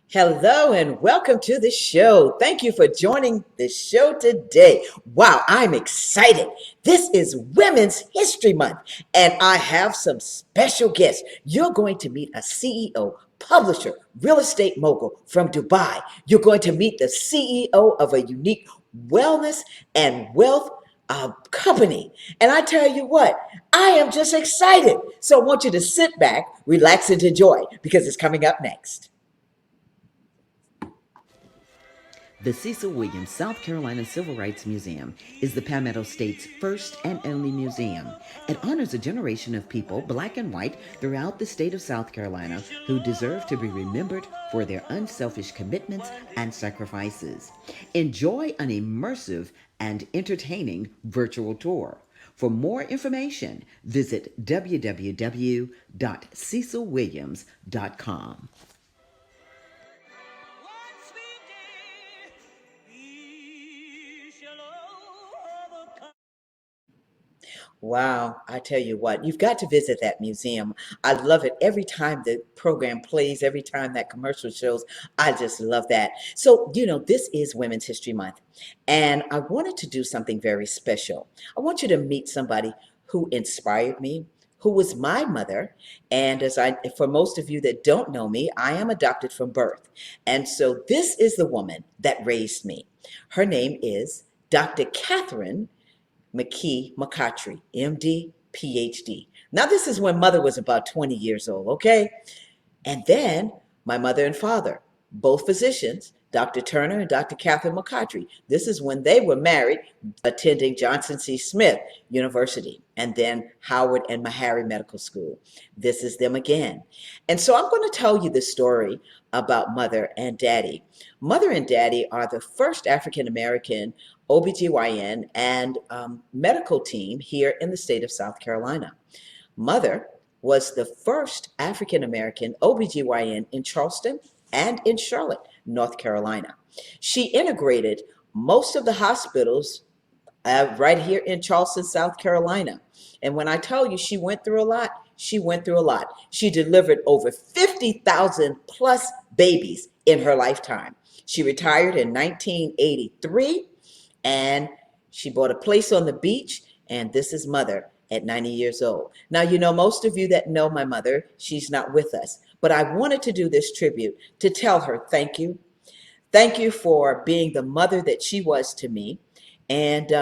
Hello and welcome to the show. Thank you for joining the show today. Wow, I'm excited. This is Women's History Month, and I have some special guests. You're going to meet a CEO, publisher, real estate mogul from Dubai. You're going to meet the CEO of a unique wellness and wealth company. And I tell you what, I am just excited. So I want you to sit back, relax, and enjoy because it's coming up next. The Cecil Williams South Carolina Civil Rights Museum is the Palmetto State's first and only museum. It honors a generation of people, black and white, throughout the state of South Carolina who deserve to be remembered for their unselfish commitments and sacrifices. Enjoy an immersive and entertaining virtual tour. For more information, visit www.cecilwilliams.com. Wow, I tell you what, you've got to visit that museum. I love it every time the program plays, every time that commercial shows. I just love that. So, this is Women's History Month, and I wanted to do something very special. I want you to meet somebody who inspired me, who was my mother. And for most of you that don't know me, I am adopted from birth. And so this is the woman that raised me. Her name is Dr. Catherine McKee McCottry, MD, PhD. Now, this is when mother was about 20 years old, okay? And then my mother and father, both physicians, Dr. Turner and Dr. Catherine McCottry. This is when they were married, attending Johnson C. Smith University, and then Howard and Meharry Medical School. This is them again. And so I'm going to tell you the story about mother and daddy. Mother and daddy are the first African American OBGYN and medical team here in the state of South Carolina. Mother was the first African American OBGYN in Charleston and in Charlotte, North Carolina. She integrated most of the hospitals right here in Charleston, South Carolina. And when I tell you she went through a lot, she went through a lot. She delivered over 50,000 plus babies in her lifetime. She retired in 1983 and she bought a place on the beach. And this is mother at 90 years old. Now, most of you that know my mother, she's not with us, but I wanted to do this tribute to tell her thank you. Thank you for being the mother that she was to me. And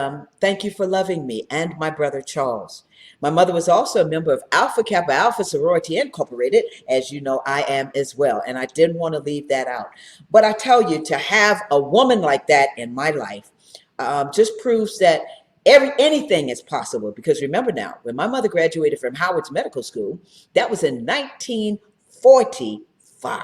thank you for loving me and my brother Charles. My mother was also a member of Alpha Kappa Alpha Sorority Incorporated, as you know, I am as well. And I didn't want to leave that out. But I tell you, to have a woman like that in my life just proves that anything is possible. Because remember now, when my mother graduated from Howard's Medical School, that was in 1945.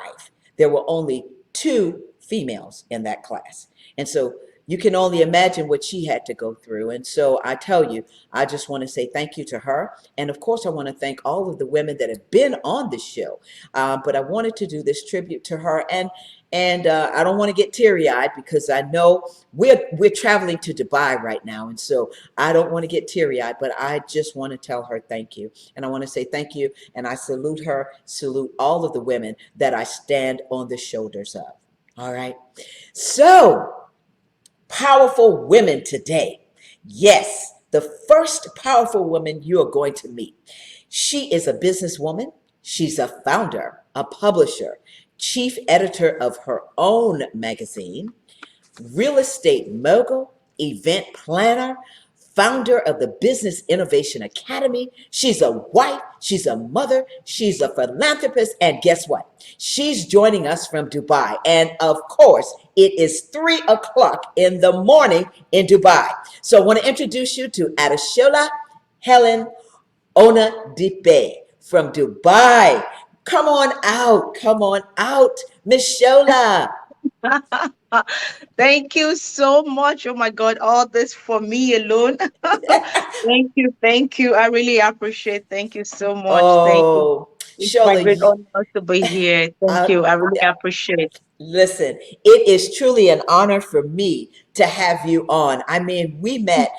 There were only two females in that class. And so you can only imagine what she had to go through. And so I tell you, I just want to say thank you to her. And of course, I want to thank all of the women that have been on the show. But I wanted to do this tribute to her. And I don't want to get teary-eyed because I know we're traveling to Dubai right now. And so I don't want to get teary-eyed, but I just want to tell her thank you. And I want to say thank you. And I salute her, salute all of the women that I stand on the shoulders of. All right. So, powerful women today. Yes, the first powerful woman you are going to meet. She is a businesswoman. She's a founder, a publisher, chief editor of her own magazine, real estate mogul, event planner, founder of the Business Innovation Academy. She's a wife, she's a mother, she's a philanthropist, and guess what? She's joining us from Dubai. And of course, it is 3 o'clock in the morning in Dubai. So I want to introduce you to Adeshola Helen Onadipe from Dubai. Come on out, Miss Shola. Thank you so much. Oh my God, all this for me alone. Thank you. Thank you. I really appreciate. Thank you so much. Thank you. Oh, It's my Shola, great honor to be here. Thank uh, you. I really appreciate. listen, it is truly an honor for me to have you on. I mean, we met,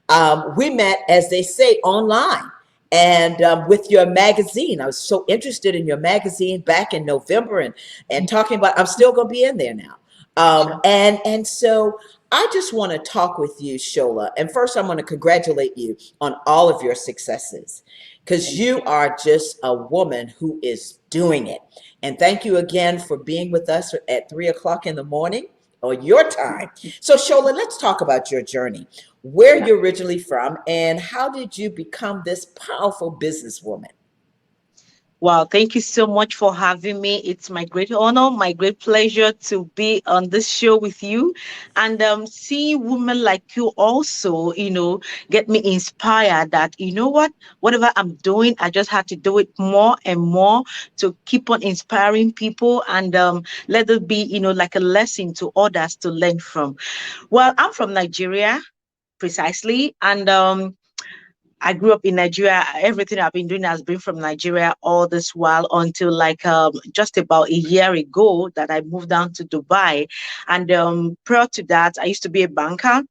as they say, online. and with your magazine. I was so interested in your magazine back in November, and talking about, I'm still going to be in there now. Sure. And so I just want to talk with you, Shola. And first, I want to congratulate you on all of your successes, because Thank you you. are just a woman who is doing it. And thank you again for being with us at 3 o'clock in the morning, or your time. So, Shola, let's talk about your journey, where Yeah. you're originally from, and how did you become this powerful businesswoman? Wow, thank you so much for having me. It's my great honor, my great pleasure to be on this show with you. And see women like you also, get me inspired that, what, whatever I'm doing, I just had to do it more and more to keep on inspiring people and let it be, like a lesson to others to learn from. Well, I'm from Nigeria, precisely. And I grew up in Nigeria. Everything I've been doing has been from Nigeria all this while until like just about a year ago that I moved down to Dubai. And prior to that, I used to be a banker.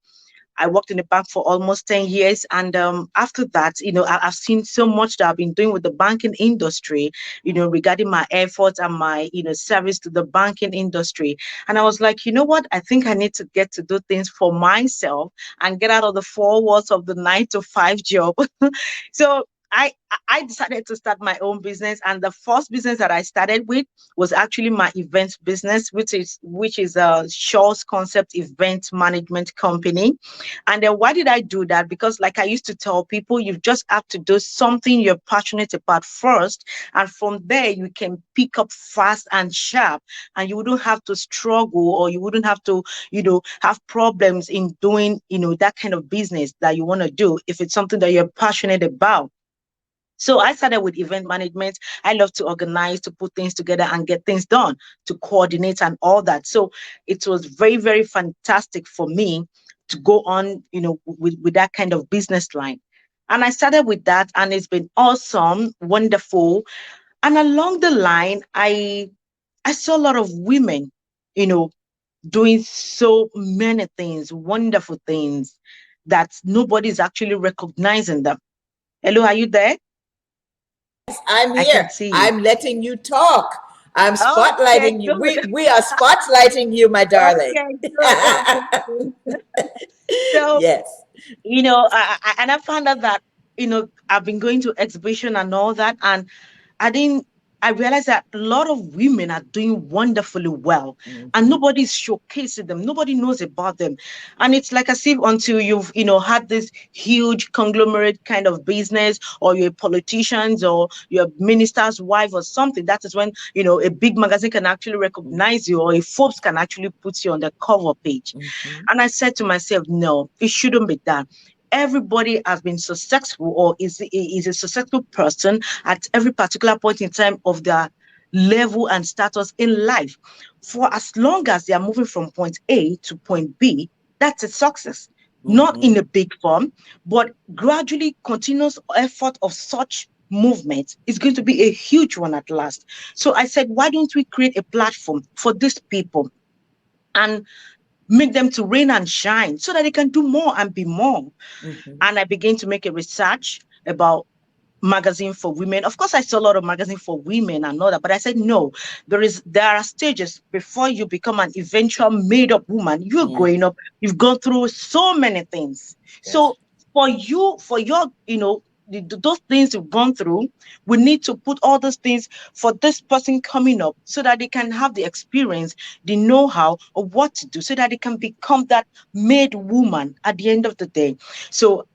I worked in the bank for almost 10 years. And after that, I've seen so much that I've been doing with the banking industry, regarding my efforts and my, service to the banking industry. And I was like, you know what? I think I need to get to do things for myself and get out of the four walls of the 9 to 5 job. So I decided to start my own business, and the first business that I started with was actually my events business, which is a Shaw's Concept Event Management Company. And then why did I do that? Because like I used to tell people, you just have to do something you're passionate about first, and from there you can pick up fast and sharp, and you wouldn't have to struggle, or you wouldn't have to, have problems in doing, that kind of business that you want to do if it's something that you're passionate about. So I started with event management. I love to organize, to put things together and get things done, to coordinate and all that. So it was very, very fantastic for me to go on, with that kind of business line. And I started with that, and it's been awesome, wonderful. And along the line, I saw a lot of women, you know, doing so many things, wonderful things that nobody's actually recognizing them. Hello, are you there? Yes, I'm I can here. see you. I'm letting you talk. I'm Okay, spotlighting you. good. We are spotlighting you, my darling. Okay, good. Okay, good. So, Yes. and I found out that, I've been going to exhibition and all that, and I didn't I realized that a lot of women are doing wonderfully well, and Mhm. nobody's showcasing them. Nobody knows about them. And it's like as if until you've, had this huge conglomerate kind of business, or you're a politician, or you're a minister's wife or something, that is when, a big magazine can actually recognize you, or a Forbes can actually put you on the cover page. Mhm. And I said to myself, no, it shouldn't be that. Everybody has been successful, or is a successful person at every particular point in time of their level and status in life. For as long as they are moving from point A to point B, that's a success. Not in Mhm. a big form, but gradually continuous effort of such movement is going to be a huge one at last. So I said, why don't we create a platform for these people and make them to rain and shine so that they can do more and be more? Mhm. And I began to make a research about magazine for women. Of course, I saw a lot of magazine for women and all that, but I said no. There are stages before you become an eventual made up woman. You're Mhm. growing up. You've gone through so many things. Yes. So for you, for your, those things you've gone through, we need to put all those things for this person coming up so that they can have the experience, the know-how of what to do, so that they can become that made woman at the end of the day. So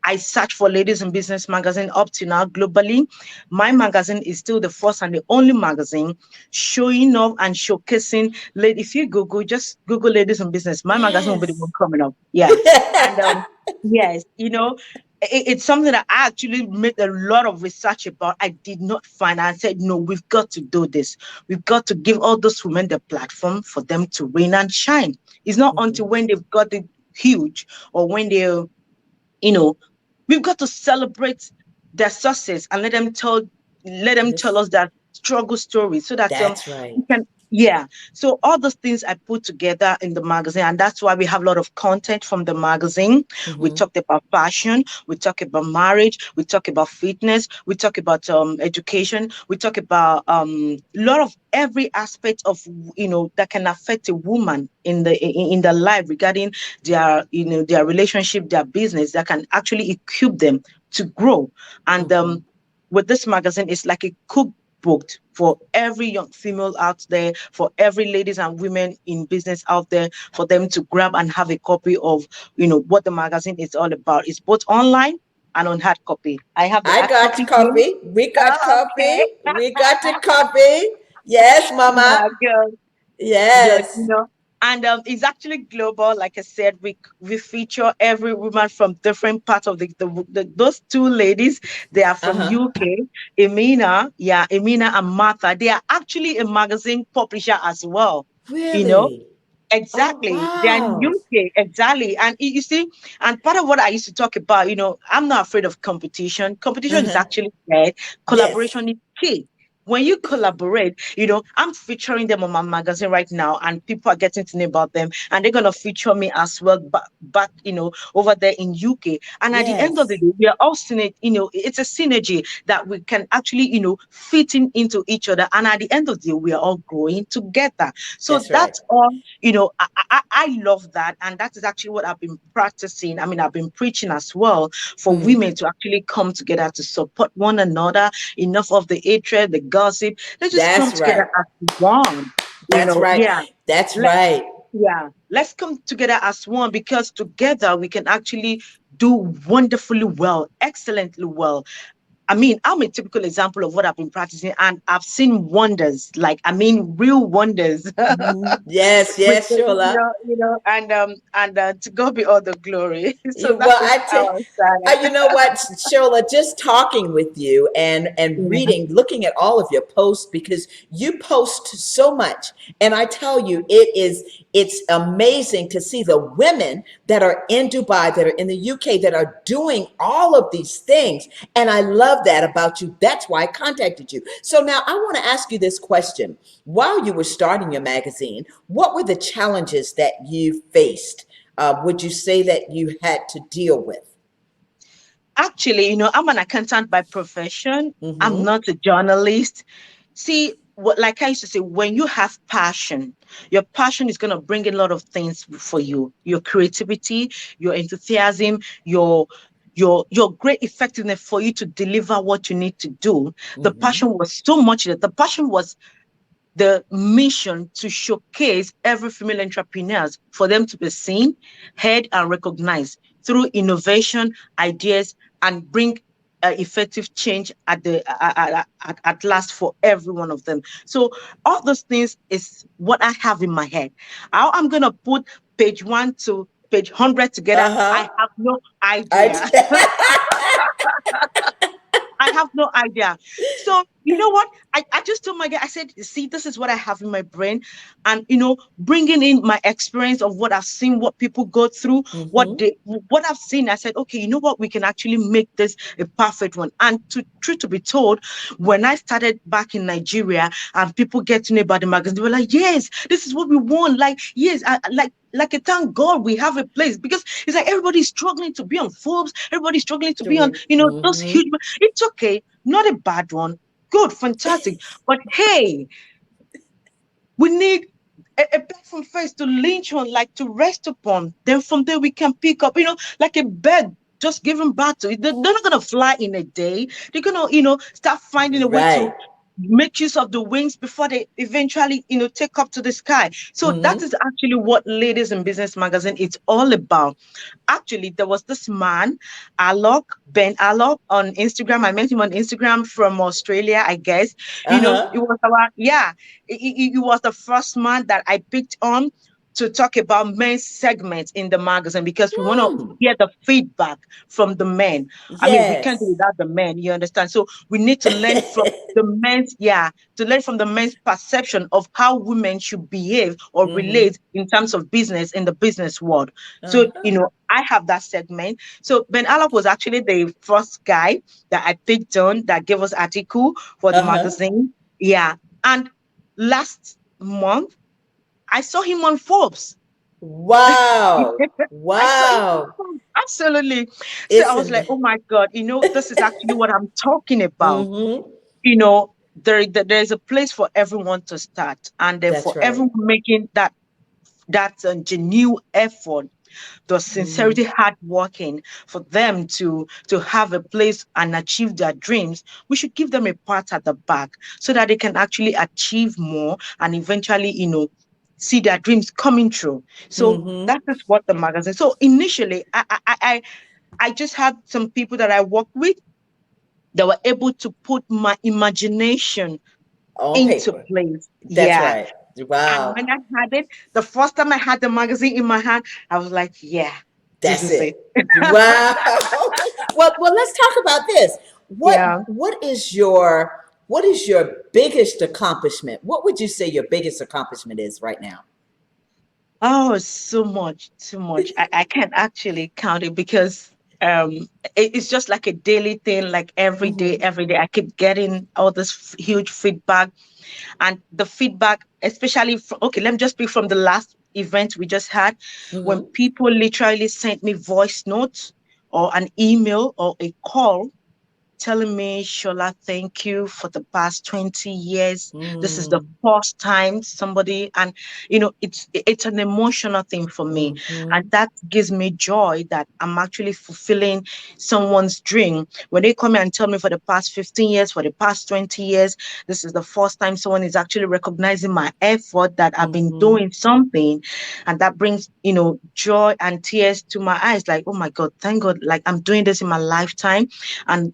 I search for Ladies in Business magazine up to now globally. My magazine is still the first and the only magazine showing off and showcasing. If you Google, just Google Ladies in Business, my magazine will be the one Yes. coming up. Yeah. And yes, it's something that I actually made a lot of research about. I did not find. I said, no, we've got to do this. We've got to give all those women the platform for them to reign and shine. It's not Mhm. until when they've got it huge, or when they're, you know, we've got to celebrate their success and let them tell Yes. us that struggle stories, so that That's we right. can. Yeah. So all those things I put together in the magazine, and that's why we have a lot of content from the magazine. We Mm-hmm. talked about fashion, we talk about marriage, we talk about fitness, we talk about education, we talk about a lot of every aspect of that can affect a woman in their life regarding their their relationship, their business, that can actually equip them to grow. And Mm-hmm. with this magazine, it's like a cookbook for every young female out there, for every ladies and women in business out there, for them to grab and have a copy of, what the magazine is all about. It's both online and on hard copy. I have the I hard got copy here. copy. We got Oh, copy. okay. We got the copy. Yes, Yeah, mama. girl. Good, Yes. and it's actually global. Like I said, we feature every woman from different parts of those two ladies. They are from Uh-huh. UK. Emina and Martha. They are actually a magazine publisher as well. You know, Really? Oh, exactly. They are in wow. UK, exactly. And you see, and part of what I used to talk about, I'm not afraid of competition. Competition is Uh-huh. actually good. Yes. Collaboration is key. When you collaborate, I'm featuring them on my magazine right now, and people are getting to know about them, and they're gonna feature me as well back, over there in UK. And at the end of the Yes. day, we are all it's a synergy that we can actually, fit into each other. And at the end of the day, we are all growing together. So That's right. that's all, I love that. And that is actually what I've been practicing. I mean, I've been preaching as well, for Mm. women to actually come together to support one another. Enough of the hatred, the gossip. Let's just come That's right. together as one. That's right. Yeah. That's Let right. yeah. Let's come together as one, because together we can actually do wonderfully well, excellently well. I mean, I'm a typical example of what I've been practicing, and I've seen wonders, like, I mean, real wonders. Yes, With yes, Shola. and to God be all the glory. So that Well, is how I you started. know what, Shola, just talking with you and Yeah. reading, looking at all of your posts, because you post so much, and I tell you, it's amazing to see the women that are in Dubai, that are in the UK, that are doing all of these things, and I love that about you. That's why I contacted you. So now I want to ask you this question: while you were starting your magazine, what were the challenges that you faced? Would you say that you had to deal with? Actually, I'm an accountant by profession. I'm Mm-hmm. not a journalist. See, like I used to say, when you have passion, your passion is going to bring in a lot of things for you. Your creativity, your enthusiasm, your great effectiveness for you to deliver what you need to do. The Mm-hmm. passion was so much that the passion was the mission to showcase every female entrepreneurs, for them to be seen, heard, and recognized through innovation, ideas, and bring effective change at last for every one of them. So all those things is what I have in my head. How I'm gonna put page 1 to page 100 together, I Uh-huh. have no idea. I I have no idea. So, you know what? I just told my guy, I said, see, this is what I have in my brain. And, bringing in my experience of what I've seen, what people go through, mm-hmm. what I've seen, I said, okay, you know what? We can actually make this a perfect one. And truth to be told, when I started back in Nigeria and people get to know about the magazine, they were like, yes, this is what we want. Like, yes, like thank God we have a place, because it's like everybody's struggling to be on Forbes, everybody's struggling to be on, those Mm-hmm. huge. It's okay, not a bad one, good, fantastic. But hey, we need a platform first to lynch on, like to rest upon. Then from there we can pick up, like a bird just giving birth to it. They're not gonna fly in a day. They're gonna, start finding a way to Right. make use of the wings before they eventually, take up to the sky. So that Mm-hmm. is actually what Ladies in Business magazine is all about. Actually, there was this man, Ben Alok, on Instagram. I met him on Instagram, from Australia, I guess. It Uh-huh. was it was the first man that I picked on to talk about men's segments in the magazine, because we want to Mm. hear the feedback from the men. I mean, we can't do Yes. without the men, you understand? So we need to learn from the men's, to learn from the men's perception of how women should behave or Mm-hmm. relate in terms of business in the business world. So, Uh-huh. I have that segment. So Ben Alok was actually the first guy that I picked on that gave us article for the Uh-huh. magazine. Yeah. And last month, I saw him on Forbes. Wow. I saw him on Wow. Forbes. Absolutely. So I was Isn't like, it? oh my God, this is actually what I'm talking about. Mm-hmm. There's a place for everyone to start, and then That's for right. everyone making that genuine effort, the Mm-hmm. sincerity, hard working for them to have a place and achieve their dreams. We should give them a pat at the back so that they can actually achieve more and eventually, see their dreams coming true. So Mm-hmm. that is what the magazine. So initially, I just had some people that I worked with that were able to put my imagination On into paper. place. That's Yeah. right. And Wow. when I had it, the first time I had the magazine in my hand, I was like, yeah, this That's is it. it. Wow. Well, let's talk about this. Yeah. What is your biggest accomplishment? What would you say your biggest accomplishment is right now? Oh, so much, too much. I can't actually count it because it's just like a daily thing, like Mm-hmm. every day. I keep getting all this huge feedback, and the feedback, especially from, okay, let me just speak from the last event we just had, when Mm-hmm. people literally sent me voice notes or an email or a call telling me, Shola, thank you for the past 20 years. This is the Mm-hmm. first time somebody, and it's an emotional thing for me. Mm-hmm. And that gives me joy that I'm actually fulfilling someone's dream. When they come and tell me for the past 15 years, for the past 20 years, this is the first time someone is actually recognizing my effort that I've been Mm-hmm. doing something. And that brings, joy and tears to my eyes. Like, oh my God, thank God, like I'm doing this in my lifetime and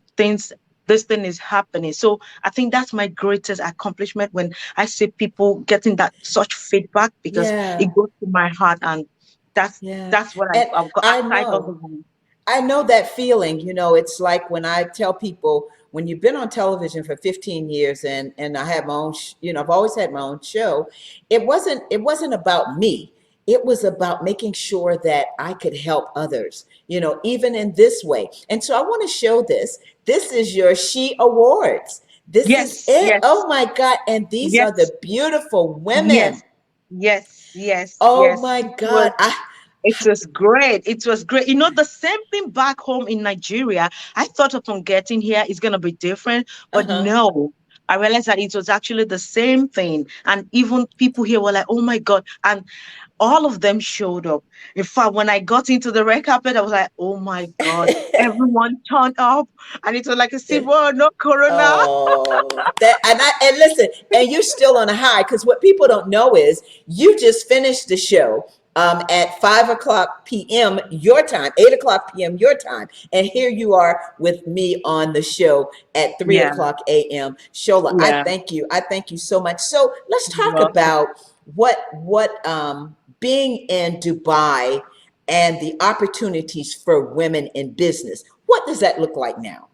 this thing is happening. So I think that's my greatest accomplishment when I see people getting that such feedback because Yeah. it goes to my heart, and that's Yeah. that's what And I've got I aside of the know. one. I know that feeling. It's like when I tell people, when you've been on television for 15 years, and I have my own, I've always had my own show. It wasn't about me. It was about making sure that I could help others, even in this way. And so I want to show this. This is your She Awards. This is Yes, it. yes, Oh my God. And these are yes, the beautiful women. yes, yes, yes, Oh yes. my It was God. it was great. It was great. The same thing back home in Nigeria. I thought upon getting here it's gonna be different, but Uh-huh. no. I realized that it was actually the same thing. And even people here were like, oh my God. And all of them showed up. In fact, when I got into the red carpet, I was like, oh my God, everyone turned up. And it was like a civil war, no corona. Oh, and listen, and you're still on a high, because what people don't know is you just finished the show at 5 o'clock p.m. your time, 8 o'clock p.m. your time, and here you are with me on the show at three Yeah, o'clock a.m. Shola, I yeah. thank you. I thank you so much. So let's You're talk welcome. about what being in Dubai and the opportunities for women in business. What does that look like now?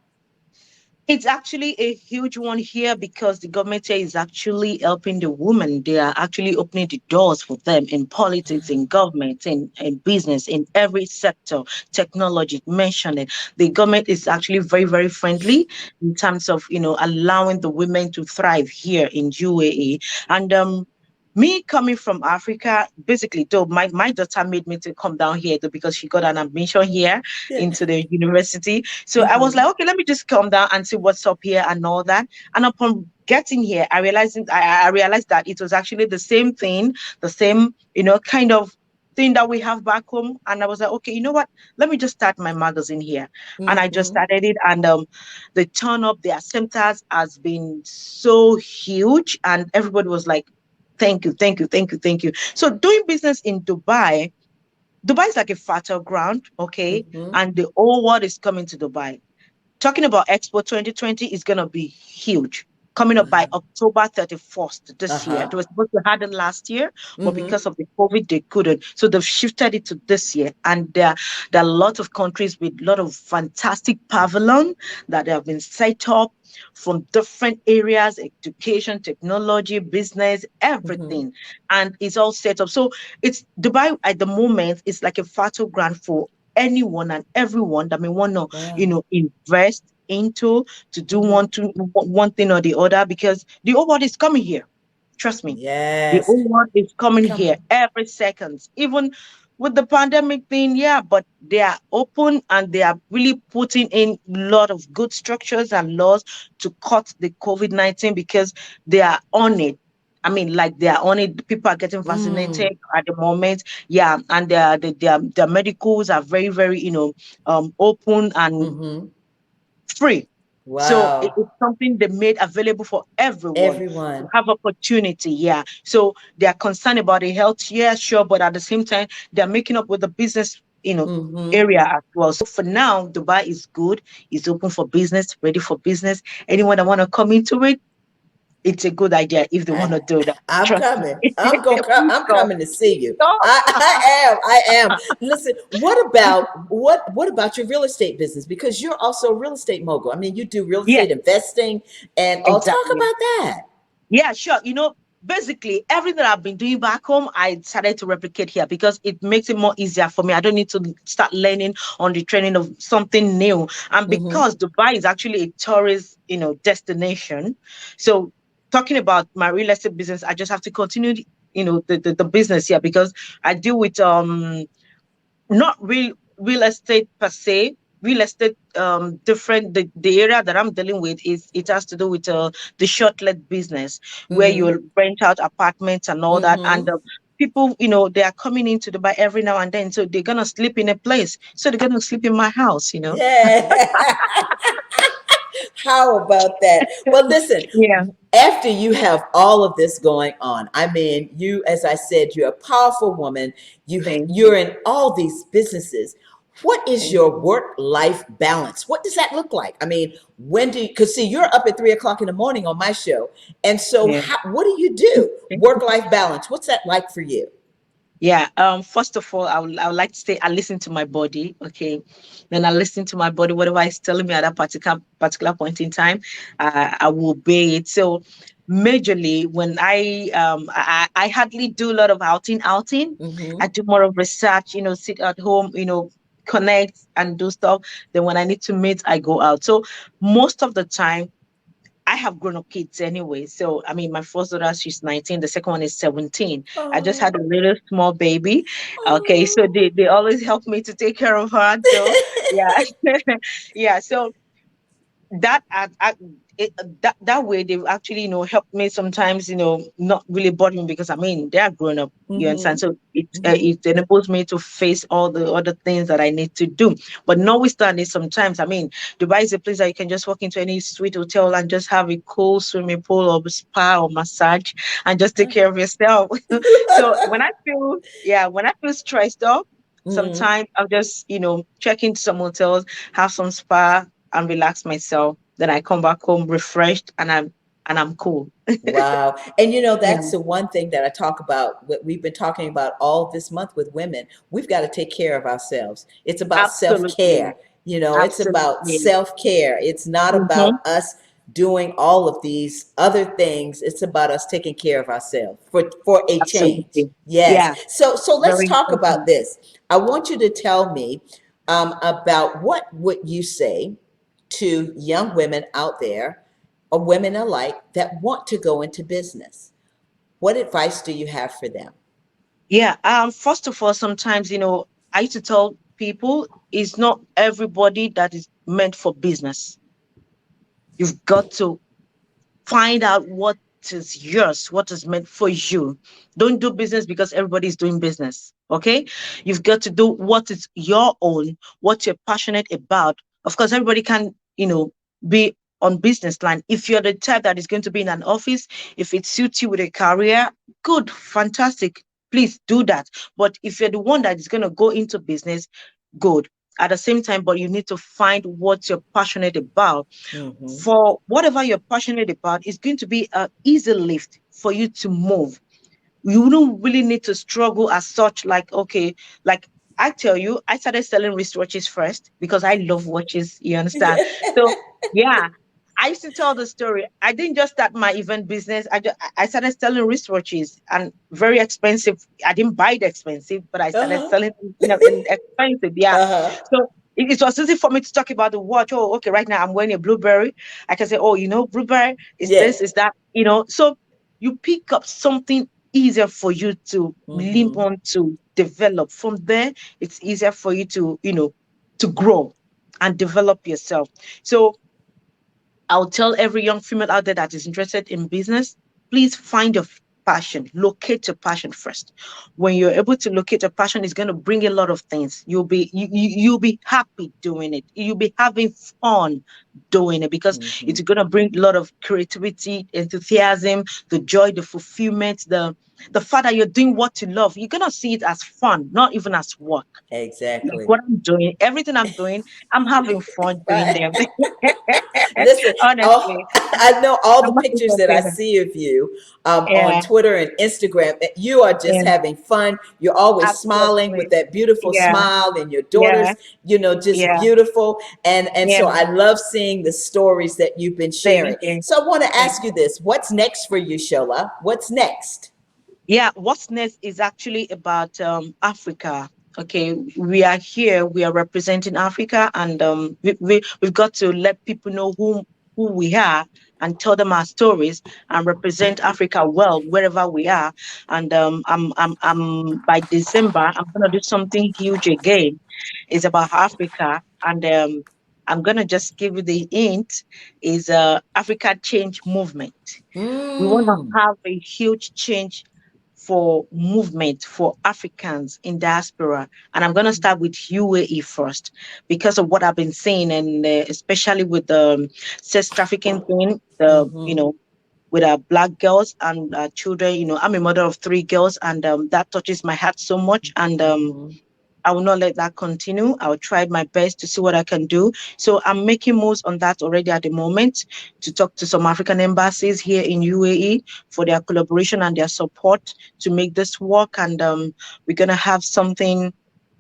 It's actually a huge one here because the government here is actually helping the women. They are actually opening the doors for them in politics, in government, in business, in every sector, technology, mention it. The government is actually very, very friendly in terms of, allowing the women to thrive here in UAE. And me coming from Africa, basically, though my daughter made me to come down here though, because she got an admission here Yeah. into the university. So I was Mm-hmm. like, okay, let me just come down and see what's up here and all that. And upon getting here, I realized that it was actually the same thing, the same, kind of thing that we have back home. And I was like, okay, you know what? Let me just start my magazine here. And I just Mm-hmm. started it. And the turn up, the acceptance has been so huge. And everybody was like, thank you, thank you, thank you, thank you. So doing business in Dubai is like a fertile ground, okay? Mm-hmm. And the whole world is coming to Dubai. Talking about Expo 2020 is going to be huge. Coming up by October 31st this year. Uh-huh. They were supposed to have it last year, but Mm-hmm. because of the COVID, they couldn't. So they've shifted it to this year. And there are a lot of countries with a lot of fantastic pavilion that have been set up from different areas, education, technology, business, Mm-hmm. everything. And it's all set up. So it's Dubai at the moment is like a fertile ground for anyone and everyone that may want to, Wow. invest into to do Mm-hmm. one thing or the other because the whole world is coming here. Trust me. The Yes. whole world is coming Come here on. every second. Even with the pandemic thing, yeah, but they are open and they are really putting in a lot of good structures and laws to cut the COVID-19 because they are on it. I mean, like they are on it. People are getting Mm. vaccinated at the moment. Yeah, and their medicals are very, very, open and Mm-hmm. free. So Wow. it's something they made available for everyone to Everyone. have opportunity. Yeah. So they are concerned about the health. Yeah, sure. But at the same time, they're making up with the business, Mm-hmm. area as well. So for now, Dubai is good. It's open for business, ready for business. Anyone that want to come into it, it's a good idea if they want to do that. I'm Trust coming. me. I'm going. Please I'm come. coming to see you. Come. I am. I am. Listen. What about your real estate business? Because you're also a real estate mogul. I mean, you do real Yes, estate investing and all. Talk exactly. about that. Yeah, sure. Basically everything that I've been doing back home, I decided to replicate here because it makes it more easier for me. I don't need to start learning on the training of something new. And Mm-hmm. because Dubai is actually a tourist, destination. So talking about my real estate business, I just have to continue, the business here because I deal with not real estate per se. Real estate different. The area that I'm dealing with is it has to do with the short-let business where Mm-hmm. you rent out apartments and all that, and Mm-hmm. people, they are coming into Dubai every now and then, so they're gonna sleep in a place, so they're gonna sleep in my house. Yeah. How about that? Well, listen, Yeah. after you have all of this going on, I mean, you, as I said, you're a powerful woman. Thank You're you. in all these businesses. What is Thank your you. work-life balance? What does that look like? I mean, when do you, because see, you're up at 3 o'clock in the morning on my show. And so Yeah. what do you do? Work-life balance. What's that like for you? Yeah. First of all, I would like to say I listen to my body. Okay. Then I listen to my body, whatever it's telling me at that particular point in time, I will obey it. So majorly when I hardly do a lot of outing. I Mm-hmm. do more of research, sit at home, connect and do stuff. Then when I need to meet, I go out. So most of the time I have grown up kids anyway. So, I mean, my first daughter, she's 19. The second one is 17. I just had a Oh, little small baby. Okay. So oh. they always help me to take care of her. So, yeah. Yeah. So that way they've actually helped me sometimes not really bother me because I mean they are grown up, you understand, Mm-hmm. so it Mm-hmm. it enables me to face all the other things that I need to do. But notwithstanding, sometimes I mean Dubai is a place that you can just walk into any sweet hotel and just have a cool swimming pool or spa or massage and just take care of yourself. So when I feel stressed up, Mm-hmm. sometimes I'll just check into some hotels, have some spa and relax myself. Then I come back home refreshed and I'm cool. Wow. And Yeah, that's the one thing that I talk about, what we've been talking about all this month with women. We've got to take care of ourselves. It's about absolutely. self-care. It's about Absolutely. self-care. It's not Mm-hmm. about us doing all of these other things. It's about us taking care of ourselves for a change. Absolutely. Yes. Yeah, So let's very talk about important. this. I want you to tell me about what would you say to young women out there or women alike that want to go into business. What advice do you have for them? Yeah. First of all, sometimes, I used to tell people it's not everybody that is meant for business. You've got to find out what is yours, what is meant for you. Don't do business because everybody is doing business. Okay. You've got to do what is your own, what you're passionate about. Of course, everybody can, be on business line. If you're the type that is going to be in an office, if it suits you with a career, good, fantastic. Please do that. But if you're the one that is going to go into business, good. At the same time, but you need to find what you're passionate about. Mm-hmm. For whatever you're passionate about, it's going to be an easy lift for you to move. You don't really need to struggle as such. Like, okay, like I tell you, I started selling wristwatches first because I love watches, you understand? So, yeah, I used to tell the story. I didn't just start my event business. I started selling wristwatches and very expensive. I didn't buy it expensive, but I started Uh-huh. selling, in expensive. Yeah. Uh-huh. So it was easy for me to talk about the watch. Oh, okay, right now I'm wearing a Blueberry. I can say, oh, Blueberry is Yeah. this, is that. So you pick up something easier for you to limp Mm-hmm. on to develop. From there, it's easier for you to, to grow and develop yourself. So I'll tell every young female out there that is interested in business, please find your passion, locate your passion first. When you're able to locate your passion, it's going to bring a lot of things. You'll be happy doing it. You'll be having fun doing it because Mm-hmm. it's going to bring a lot of creativity, enthusiasm, the joy, the fulfillment, the fact that you're doing what you love. You're going to see it as fun, not even as work. Like Exactly. what I'm doing, everything I'm doing, I'm having fun doing Right. them. Listen, oh, Honestly, I know all the I'm having pictures fun that I doing them. see of you on Yeah, Twitter and Instagram. You are just yeah, having fun. You're always smiling with absolutely. that beautiful Yeah, smile, and your yeah, daughters, just yeah, beautiful. And yeah. so I love seeing the stories that you've been sharing. Thank you. So I want to Thank ask you this: what's next for you, Shola? What's next? Yeah, what's next is actually about Africa. Okay, we are here, we are representing Africa, and we've got to let people know who we are and tell them our stories and represent Africa well wherever we are. And I'm by December, I'm gonna do something huge again. It's about Africa, and I'm gonna just give you the hint is Africa Change Movement. We want to Mm, have a huge change for movement for Africans in diaspora. And I'm going to start with UAE first because of what I've been seeing, and especially with the sex trafficking thing, mm-hmm, with our black girls and children. I'm a mother of three girls, and that touches my heart so much. And mm-hmm. I will not let that continue. I'll try my best to see what I can do. So I'm making moves on that already at the moment to talk to some African embassies here in UAE for their collaboration and their support to make this work. And we're going to have something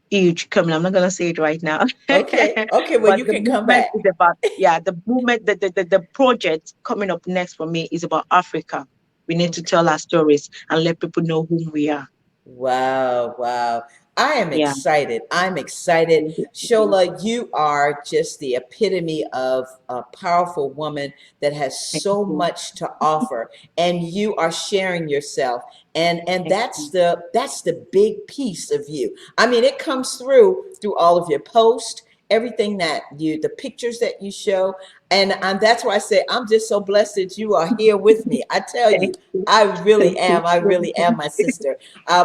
huge coming. I'm not going to say it right now. Okay, okay. Well, But you the can come movement back. is about, yeah, the movement, the project coming up next for me is about Africa. We need to tell our stories and let people know who we are. Wow, wow. I am Yeah. excited. I'm excited. Shola, you are just the epitome of a powerful woman that has Thank so you. much to offer, and you are sharing yourself. And Thank that's you. the big piece of you. I mean, it comes through all of your posts, everything that the pictures that you show. And that's why I say I'm just so blessed that you are here with me. I tell Thank you, you. I really Thank am. you. I really am, my sister.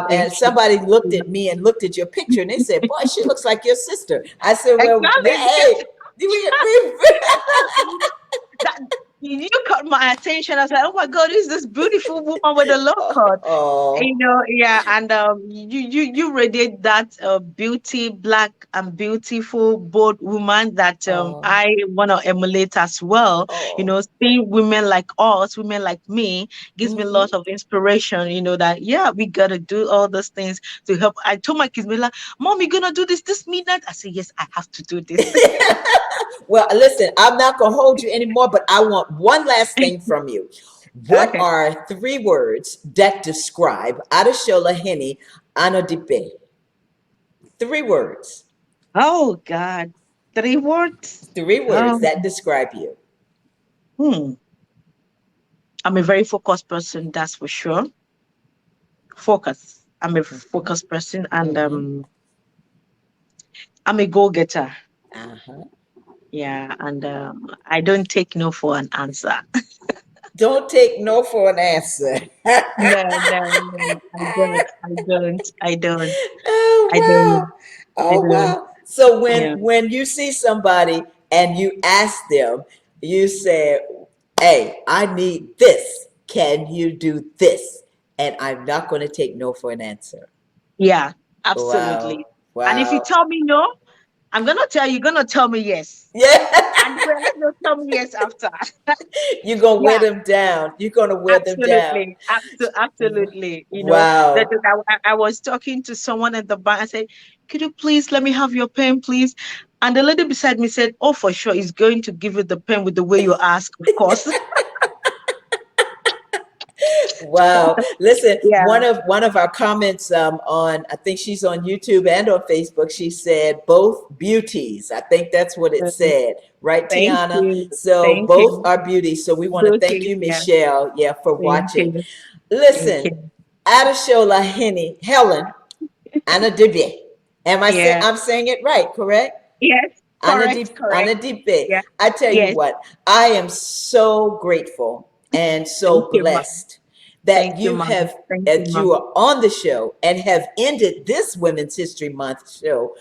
Thank And you. somebody looked at me and looked at your picture and they said, "Boy, she looks like your sister." I said, "Well, Exactly, hey, because we that you caught my attention. I was like, oh my God, who's this beautiful woman with a low cut? oh, Yeah, and you radiate that beauty, black and beautiful, bold woman that oh, I want to emulate as well. oh, Seeing women like us, women like me, gives me a hmm." lot of inspiration. That yeah, we gotta do all those things to help. I told my kids, like, Mom, you gonna do this midnight? I said, yes, I have to do this. Well, listen, I'm not going to hold you anymore, but I want one last thing from you. What Okay. are three words that describe Adeshola Heni Anodipe? Three words. Oh God, three words. Three words Um, that describe you. hmm. I'm a very focused person, that's for sure. Focus. I'm a Mm-hmm. focused person, and Mm-hmm. I'm a go-getter. Uh-huh. Yeah, and I don't take no for an answer. Don't take no for an answer. No, no, no, I don't. I don't. I don't. Oh I don't. wow. I Oh don't. wow. So Yeah. when you see somebody and you ask them, you say, "Hey, I need this. Can you do this?" And I'm not going to take no for an answer. Yeah, Wow. absolutely. And if you Wow. tell me no, I'm gonna tell you, you're gonna tell me yes. Yeah. And you'll tell me yes after. You're going to wear Yeah. them down. You're going to wear them down. Absolutely, absolutely. Wow. I was talking to someone at the bank. I said, "Could you please let me have your pen, please?" And the lady beside me said, "Oh, for sure, he's going to give you the pen with the way you ask, of course." Wow. Listen, Yeah. one of our comments on, I think she's on YouTube and on Facebook, she said both beauties. I think that's what it said, right, Thank Tiana? you. So Thank both you. are beauties. So we want to thank Beauties. you, Yeah. Michelle, yeah, for Thank watching. you. Thank Listen, you. Adeshola Helen Anadibe. Yeah. I'm saying it right, correct? Yes. Correct. Correct. Anadipe. Yeah. I tell you Yes. what, I am so grateful and Thank so you, ma. blessed that Thank you, ma. Thank you, that ma. you are on the show and have ended this Women's History Month show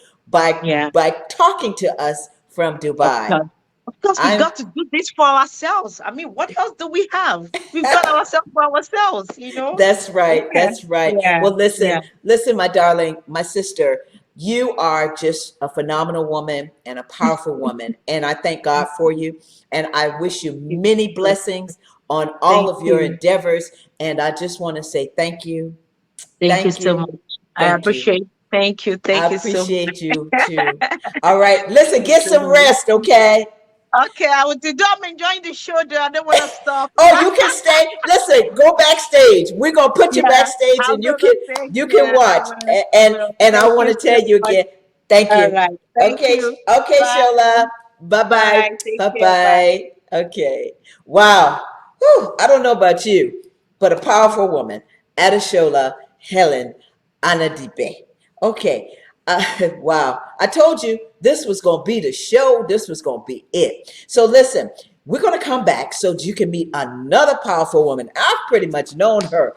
Yeah. by talking to us from Of Dubai. course. Of course, we've I'm got to do this for ourselves. I mean, what else do we have? We've got ourselves for ourselves, you know? That's right. Yeah. That's right. Yeah. Well, Yeah. listen, my darling, my sister, you are just a phenomenal woman and a powerful woman. And I thank God for you. And I wish you many blessings on all Thank of your you. endeavors. And I just want to say thank you. Thank you Thank so you. much. I Thank you. appreciate. Thank you. I Thank you so appreciate much. you too. All right. Listen, Thank you get so some much. rest, okay? Okay, I will do. I'm enjoying the show, though. I don't want to stop. Oh, you can stay. Listen, go backstage. We're gonna put you Yeah, backstage, I'm and gonna say, you can yeah, I watch. will. I will. And I Thank want you to tell so you much. again, thank All you. right. Thank Okay, you. okay, Bye. Shola. Bye bye. Bye. Take Bye care. Bye. bye. Okay. Wow. Whew, I don't know about you, but a powerful woman, Adeshola Helen Anadipe. Okay. Wow. I told you this was going to be the show. This was going to be it. So listen, we're going to come back so you can meet another powerful woman. I've pretty much known her